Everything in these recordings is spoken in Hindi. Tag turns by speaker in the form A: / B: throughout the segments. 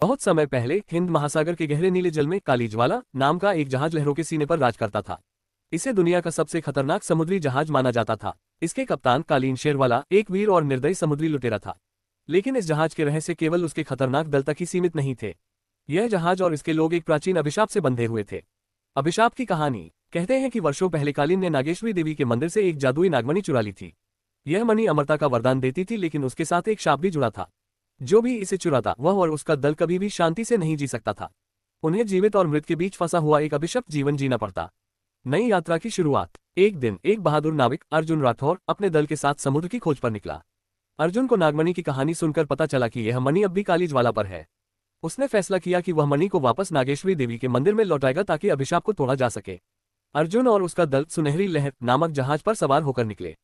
A: बहुत समय पहले हिंद महासागर के गहरे नीले जल में काली ज्वाला नाम का एक जहाज लहरों के सीने पर राज करता था। इसे दुनिया का सबसे खतरनाक समुद्री जहाज माना जाता था। इसके कप्तान कालीन शेरवाला एक वीर और निर्दयी समुद्री लुटेरा था। लेकिन इस जहाज के रहस्य केवल उसके खतरनाक दल तक ही सीमित नहीं थे। यह जहाज और इसके लोग एक प्राचीन अभिशाप से बंधे हुए थे। अभिशाप की कहानी कहते हैं कि वर्षों पहले कालीन ने नागेश्वरी देवी के मंदिर से एक जादुई नागमणि चुरा ली थी। यह मणि अमरता का वरदान देती थी, लेकिन उसके साथ एक शाप भी जुड़ा था। जो भी इसे चुराता वह और उसका दल कभी भी शांति से नहीं जी सकता था। उन्हें जीवित और मृत के बीच फंसा हुआ एक अभिशप्त जीवन जीना पड़ता। नई यात्रा की शुरुआत। एक दिन एक बहादुर नाविक अर्जुन राठौर अपने दल के साथ समुद्र की खोज पर निकला। अर्जुन को नागमणि की कहानी सुनकर पता चला कि यह मणि अब भी काली ज्वाला पर है। उसने फैसला किया कि वह मणि को वापस नागेश्वरी देवी के मंदिर में लौटाएगा ताकि अभिशाप को तोड़ा जा सके। अर्जुन और उसका दल सुनहरी लहर नामक जहाज पर सवार होकर निकले।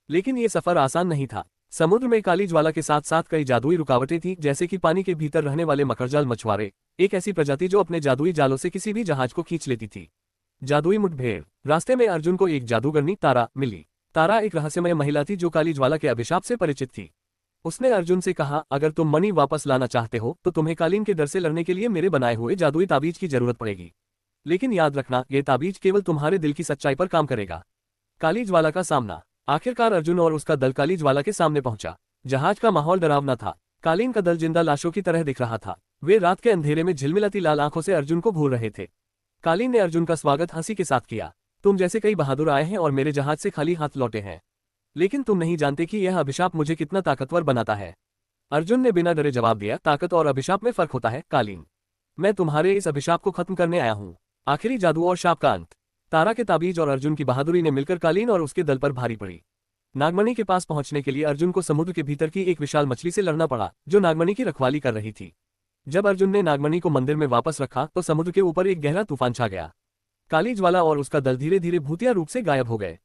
A: लेकिन ये सफर आसान नहीं था। समुद्र में काली ज्वाला के साथ साथ कई जादुई रुकावटें थीं, जैसे कि पानी के भीतर रहने वाले मकरजाल मछुआरे, एक ऐसी प्रजाति जो अपने जादुई जालों से किसी भी जहाज को खींच लेती थी। जादुई मुठभेड़। रास्ते में अर्जुन को एक जादूगरनी तारा मिली। तारा एक रहस्यमय महिला थी जो काली ज्वाला के अभिशाप से परिचित थी। उसने अर्जुन से कहा, अगर तुम मणि वापस लाना चाहते हो तो तुम्हें कालीन के डर से लड़ने के लिए मेरे बनाए हुए जादुई ताबीज की जरूरत पड़ेगी। लेकिन याद रखना, ये ताबीज केवल तुम्हारे दिल की सच्चाई पर काम करेगा। काली ज्वाला का सामना। आखिरकार अर्जुन और उसका दल काली ज्वाला के सामने पहुंचा। जहाज का माहौल डरावना था। कालीन का दल जिंदा लाशों की तरह दिख रहा था। वे रात के अंधेरे में झिलमिलाती लाल आंखों से अर्जुन को घूर रहे थे। कालीन ने अर्जुन का स्वागत हंसी के साथ किया। तुम जैसे कई बहादुर आए हैं और मेरे जहाज से खाली हाथ लौटे हैं, लेकिन तुम नहीं जानते कि यह अभिशाप मुझे कितना ताकतवर बनाता है। अर्जुन ने बिना डरे जवाब दिया, ताकत और अभिशाप में फर्क होता है कालीन। मैं तुम्हारे इस अभिशाप को खत्म करने आया हूँ। आखिरी जादू और शाप का अंत। तारा के ताबीज और अर्जुन की बहादुरी ने मिलकर कालीन और उसके दल पर भारी पड़ी। नागमणि के पास पहुंचने के लिए अर्जुन को समुद्र के भीतर की एक विशाल मछली से लड़ना पड़ा, जो नागमणि की रखवाली कर रही थी। जब अर्जुन ने नागमणि को मंदिर में वापस रखा तो समुद्र के ऊपर एक गहरा तूफान छा गया। काली ज्वाला और उसका दल धीरे धीरे भूतिया रूप से गायब हो गए।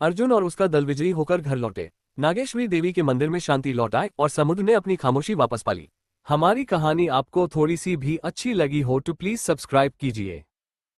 A: अर्जुन और उसका दल विजयी होकर घर लौटे। नागेश्वरी देवी के मंदिर में शांति लौट आई और समुद्र ने अपनी खामोशी वापस पाली। हमारी कहानी आपको थोड़ी सी भी अच्छी लगी हो तो प्लीज सब्सक्राइब कीजिए।